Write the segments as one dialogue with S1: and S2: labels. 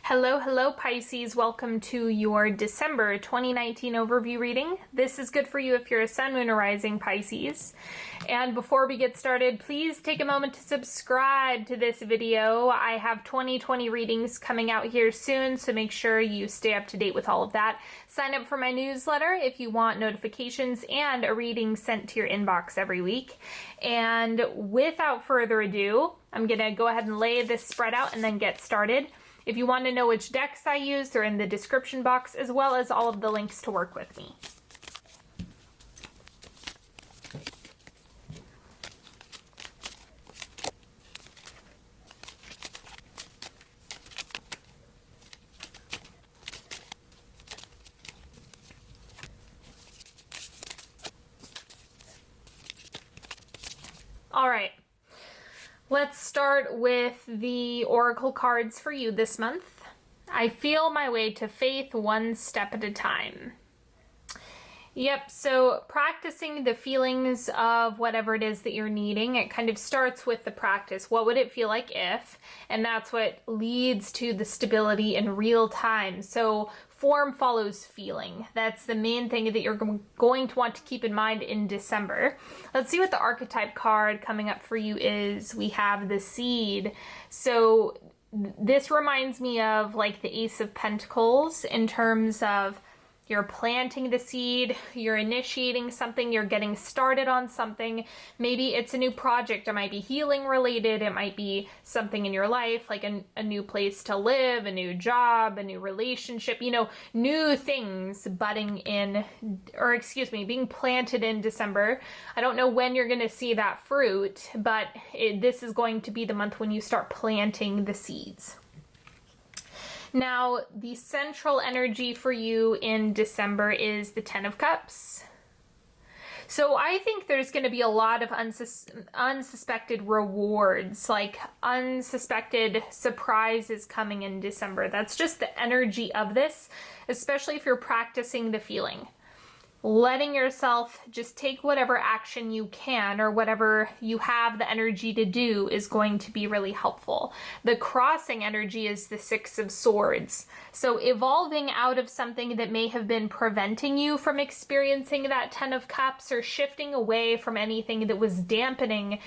S1: Hello, hello Pisces. Welcome to your December 2019 overview reading. This is good for you if you're a sun, moon, or rising Pisces. And before we get started, please take a moment to subscribe to this video. I have 2020 readings coming out here soon, so make sure you stay up to date with all of that. Sign up for my newsletter if you want notifications and a reading sent to your inbox every week. And without further ado, I'm going to go ahead and lay this spread out and then get started. If you want to know which decks I use, they're in the description box, as well as all of the links to work with me. All right. Let's start with the oracle cards for you this month. I feel my way to faith one step at a time. Yep, so practicing the feelings of whatever it is that you're needing, it kind of starts with the practice. What would it feel like if? And that's what leads to the stability in real time. So form follows feeling. That's the main thing that you're going to want to keep in mind in December. Let's see what the archetype card coming up for you is. We have the seed. So this reminds me of like the Ace of Pentacles in terms of you're planting the seed, you're initiating something, you're getting started on something. Maybe it's a new project, it might be healing related, it might be something in your life, like a new place to live, a new job, a new relationship, new things budding in, or excuse me, being planted in December. I don't know when you're gonna see that fruit, but this is going to be the month when you start planting the seeds. Now, the central energy for you in December is the Ten of Cups. So I think there's going to be a lot of unsuspected rewards, like unsuspected surprises coming in December. That's just the energy of this, especially if you're practicing the feeling. Letting yourself just take whatever action you can or whatever you have the energy to do is going to be really helpful. The crossing energy is the Six of Swords. So evolving out of something that may have been preventing you from experiencing that Ten of Cups, or shifting away from anything that was dampening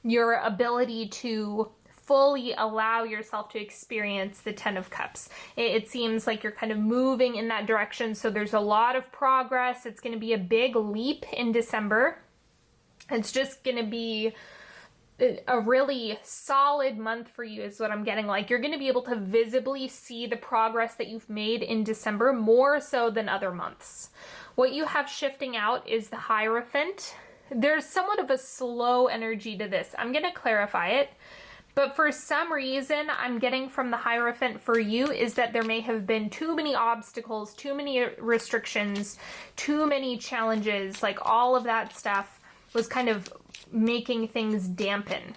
S1: your ability to fully allow yourself to experience the Ten of Cups. It seems like you're kind of moving in that direction, so there's a lot of progress. It's going to be a big leap in December. It's just going to be a really solid month for you is what I'm getting. Like, you're going to be able to visibly see the progress that you've made in December, more so than other months. What you have shifting out is the Hierophant. There's somewhat of a slow energy to this. I'm going to clarify it. But for some reason, I'm getting from the Hierophant for you is that there may have been too many obstacles, too many restrictions, too many challenges, like all of that stuff was kind of making things dampen.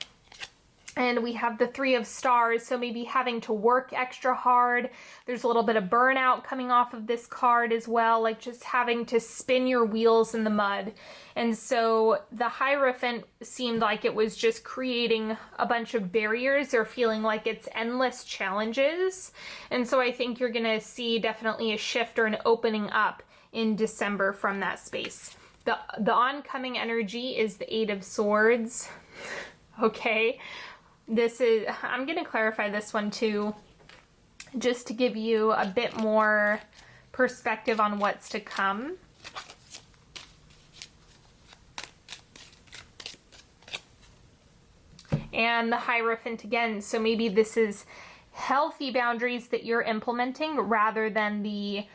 S1: And we have the Three of Stars, so maybe having to work extra hard. There's a little bit of burnout coming off of this card as well, like just having to spin your wheels in the mud. And so the Hierophant seemed like it was just creating a bunch of barriers, or feeling like it's endless challenges. And so I think you're gonna see definitely a shift or an opening up in December from that space. The oncoming energy is the Eight of Swords. Okay. I'm going to clarify this one too, just to give you a bit more perspective on what's to come. And the Hierophant again, so maybe this is healthy boundaries that you're implementing rather than the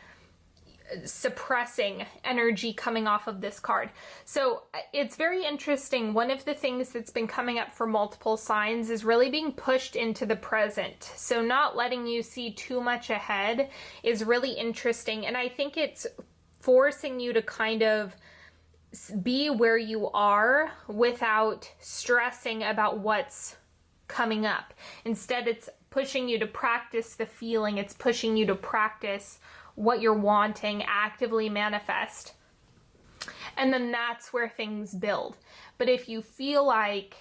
S1: suppressing energy coming off of this card. So it's very interesting. One of the things that's been coming up for multiple signs is really being pushed into the present. So not letting you see too much ahead is really interesting. And I think it's forcing you to kind of be where you are without stressing about what's coming up. Instead, it's pushing you to practice the feeling. It's pushing you to practice what you're wanting, actively manifest. And then that's where things build. But if you feel like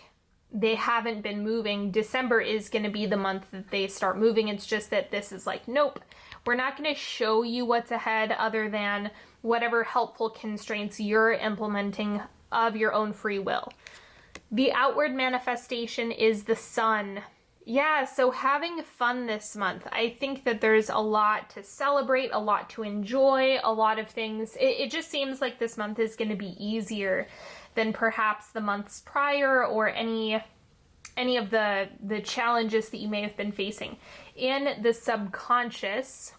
S1: they haven't been moving. December is going to be the month that they start moving. It's just that this is like, nope, we're not going to show you what's ahead other than whatever helpful constraints you're implementing of your own free will. The outward manifestation is the sun. Yeah, so having fun this month. I think that there's a lot to celebrate, a lot to enjoy, a lot of things. It just seems like this month is going to be easier than perhaps the months prior or any of the challenges that you may have been facing. In the subconscious,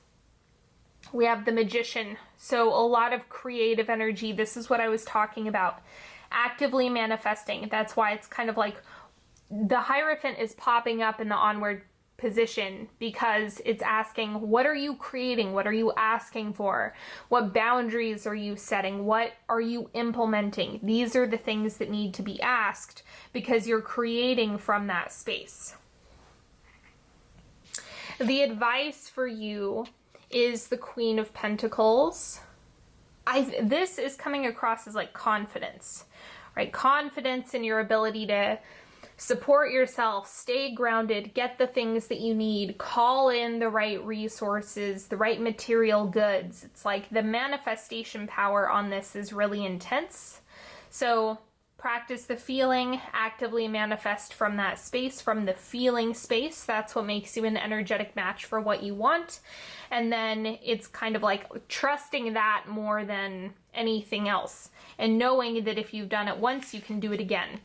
S1: we have the Magician. So a lot of creative energy. This is what I was talking about. Actively manifesting. That's why it's kind of like the Hierophant is popping up in the onward position, because it's asking, what are you creating? What are you asking for? What boundaries are you setting? What are you implementing? These are the things that need to be asked, because you're creating from that space. The advice for you is the Queen of Pentacles. This is coming across as like confidence, right? Confidence in your ability to support yourself, stay grounded, get the things that you need, call in the right resources, the right material goods. It's like the manifestation power on this is really intense. So practice the feeling, actively manifest from that space, from the feeling space. That's what makes you an energetic match for what you want. And then it's kind of like trusting that more than anything else, and knowing that if you've done it once, you can do it again.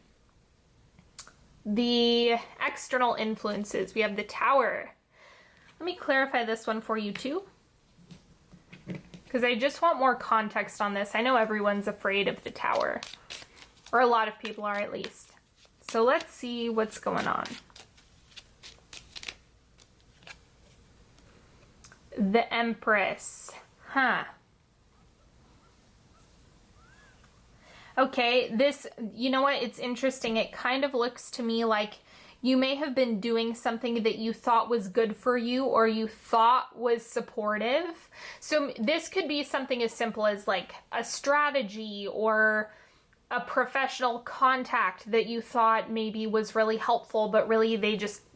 S1: The external influences, we have the Tower. Let me clarify this one for you too, because I just want more context on this. I know everyone's afraid of the Tower, or a lot of people are at least. So let's see what's going on. The Empress. Okay, this, you know what, it's interesting. It kind of looks to me like you may have been doing something that you thought was good for you, or you thought was supportive. So this could be something as simple as like a strategy or a professional contact that you thought maybe was really helpful, but really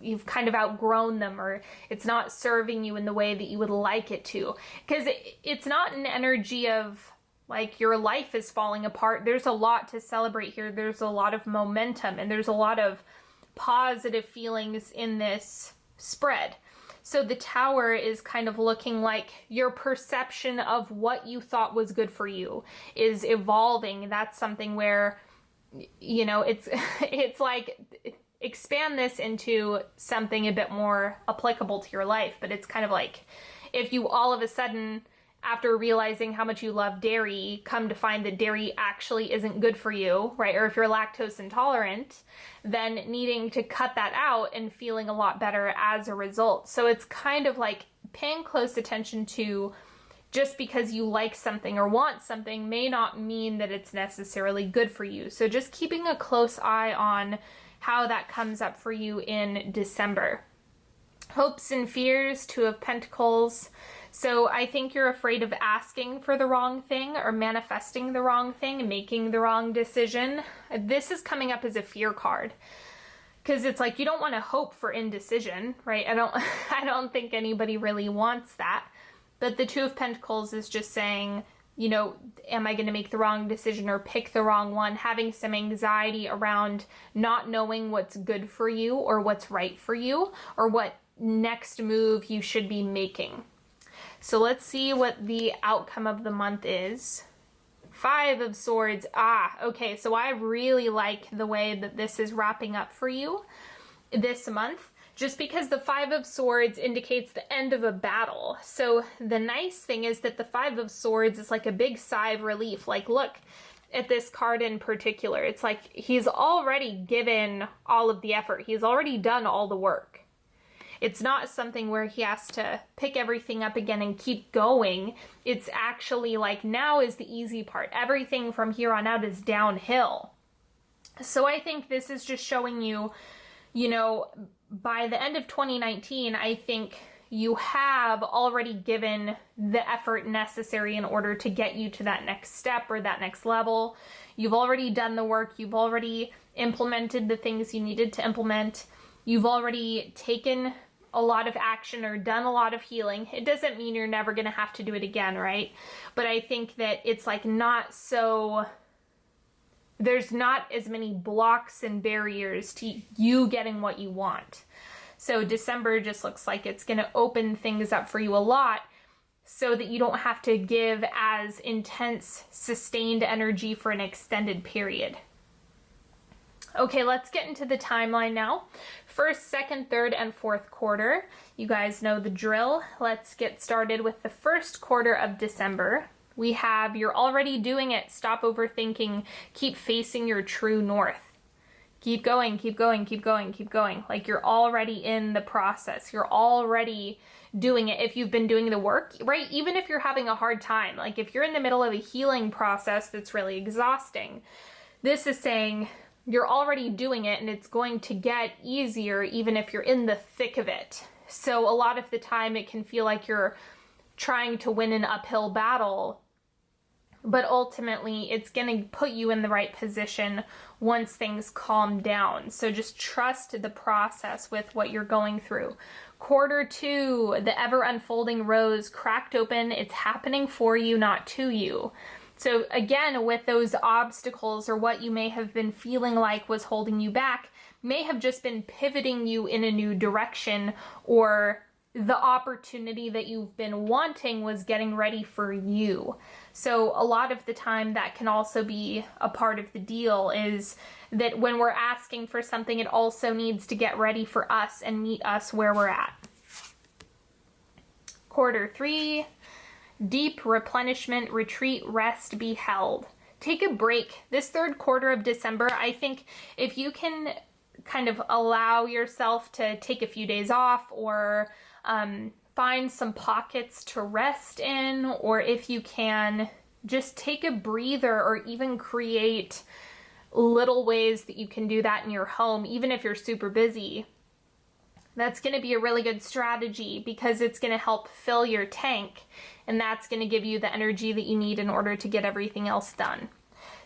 S1: you've kind of outgrown them, or it's not serving you in the way that you would like it to. Because it's not an energy of like your life is falling apart. There's a lot to celebrate here. There's a lot of momentum, and there's a lot of positive feelings in this spread. So the Tower is kind of looking like your perception of what you thought was good for you is evolving. That's something where, you know, it's like expand this into something a bit more applicable to your life. But it's kind of like if you all of a sudden, after realizing how much you love dairy, come to find that dairy actually isn't good for you, right? Or if you're lactose intolerant, then needing to cut that out and feeling a lot better as a result. So it's kind of like paying close attention to, just because you like something or want something may not mean that it's necessarily good for you. So just keeping a close eye on how that comes up for you in December. Hopes and fears, Two of Pentacles. So I think you're afraid of asking for the wrong thing, or manifesting the wrong thing, making the wrong decision. This is coming up as a fear card, because it's like you don't want to hope for indecision, right? I don't think anybody really wants that. But the Two of Pentacles is just saying, you know, am I going to make the wrong decision or pick the wrong one? Having some anxiety around not knowing what's good for you or what's right for you, or what next move you should be making. So let's see what the outcome of the month is. Five of Swords. Okay, so I really like the way that this is wrapping up for you this month, just because the Five of Swords indicates the end of a battle. So the nice thing is that the Five of Swords is like a big sigh of relief. Like, look at this card in particular. It's like he's already given all of the effort. He's already done all the work. It's not something where he has to pick everything up again and keep going. It's actually like now is the easy part. Everything from here on out is downhill. So I think this is just showing you, you know, by the end of 2019, I think you have already given the effort necessary in order to get you to that next step or that next level. You've already done the work. You've already implemented the things you needed to implement. You've already taken a lot of action or done a lot of healing. It doesn't mean you're never going to have to do it again, right? But I think that it's like not so, there's not as many blocks and barriers to you getting what you want. So December just looks like it's going to open things up for you a lot so that you don't have to give as intense, sustained energy for an extended period. Okay, let's get into the timeline now. First, second, third, and fourth quarter. You guys know the drill. Let's get started with the first quarter of December. We have, you're already doing it. Stop overthinking. Keep facing your true north. Keep going, keep going, keep going, keep going. Like you're already in the process. You're already doing it if you've been doing the work, right? Even if you're having a hard time, like if you're in the middle of a healing process that's really exhausting, this is saying you're already doing it and it's going to get easier even if you're in the thick of it. So a lot of the time it can feel like you're trying to win an uphill battle, but ultimately it's going to put you in the right position once things calm down. So just trust the process with what you're going through. Quarter two, the ever unfolding rose cracked open. It's happening for you, not to you. So again, with those obstacles or what you may have been feeling like was holding you back, may have just been pivoting you in a new direction, or the opportunity that you've been wanting was getting ready for you. So a lot of the time that can also be a part of the deal, is that when we're asking for something, it also needs to get ready for us and meet us where we're at. Quarter three, deep replenishment, retreat, rest, be held. Take a break. This third quarter of December, I think if you can kind of allow yourself to take a few days off, or find some pockets to rest in, or if you can just take a breather, or even create little ways that you can do that in your home, even if you're super busy, that's going to be a really good strategy, because it's going to help fill your tank, and that's going to give you the energy that you need in order to get everything else done.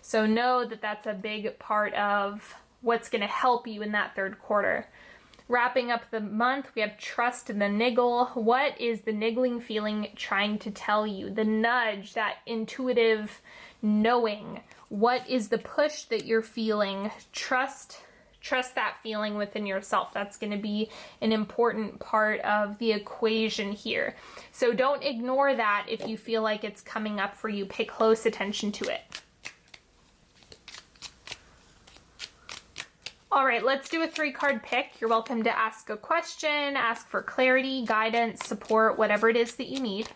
S1: So know that that's a big part of what's going to help you in that third quarter. Wrapping up the month, we have trust and the niggle. What is the niggling feeling trying to tell you? The nudge, that intuitive knowing. What is the push that you're feeling? Trust that feeling within yourself. That's going to be an important part of the equation here. So don't ignore that if you feel like it's coming up for you. Pay close attention to it. All right, let's do a 3-card pick. You're welcome to ask a question, ask for clarity, guidance, support, whatever it is that you need.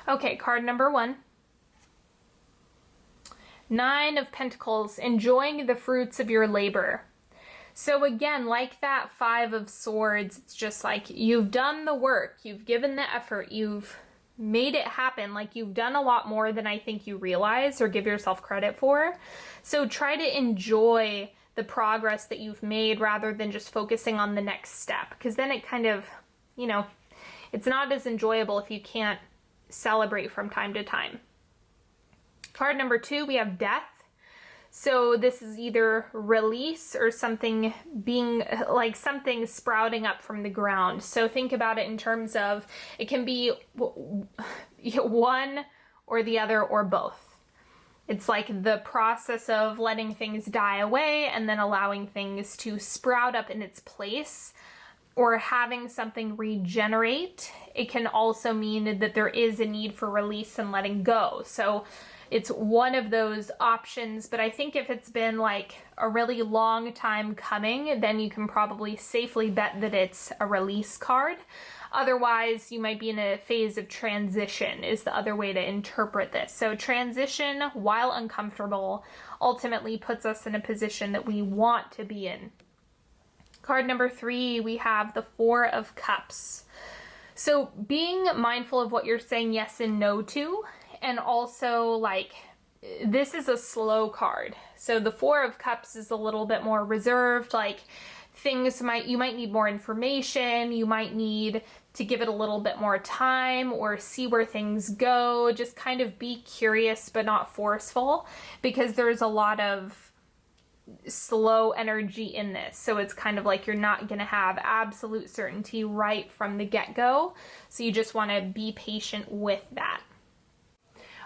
S1: Okay, card number 1. 9 of Pentacles, enjoying the fruits of your labor. So again, like that 5 of Swords, it's just like you've done the work, you've given the effort, you've made it happen. Like you've done a lot more than I think you realize or give yourself credit for. So try to enjoy the progress that you've made rather than just focusing on the next step, because then it kind of, you know, it's not as enjoyable if you can't celebrate from time to time. Card number 2, we have Death. So this is either release or something being like something sprouting up from the ground. So think about it in terms of it can be one or the other or both. It's like the process of letting things die away and then allowing things to sprout up in its place, or having something regenerate. It can also mean that there is a need for release and letting go. So it's one of those options, but I think if it's been like a really long time coming, then you can probably safely bet that it's a release card. Otherwise, you might be in a phase of transition is the other way to interpret this. So transition, while uncomfortable, ultimately puts us in a position that we want to be in. Card number 3, we have the 4 of Cups. So being mindful of what you're saying yes and no to, And also, like, this is a slow card. So the Four of Cups is a little bit more reserved, like you might need more information, you might need to give it a little bit more time or see where things go. Just kind of be curious but not forceful, because there's a lot of slow energy in this. So it's kind of like you're not going to have absolute certainty right from the get-go. So you just want to be patient with that.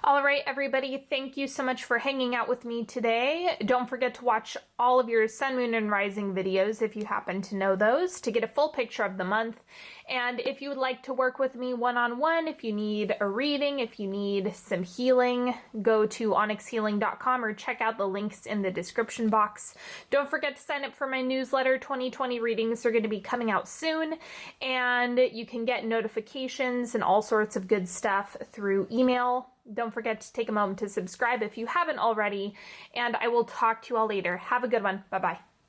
S1: All right, everybody, thank you so much for hanging out with me today. Don't forget to watch all of your sun, moon, and rising videos if you happen to know those to get a full picture of the month. And if you would like to work with me one-on-one, if you need a reading, if you need some healing, go to onyxhealing.com or check out the links in the description box. Don't forget to sign up for my newsletter. 2020 readings are going to be coming out soon, and you can get notifications and all sorts of good stuff through email. Don't forget to take a moment to subscribe if you haven't already, and I will talk to you all later. Have a good one. Bye-bye.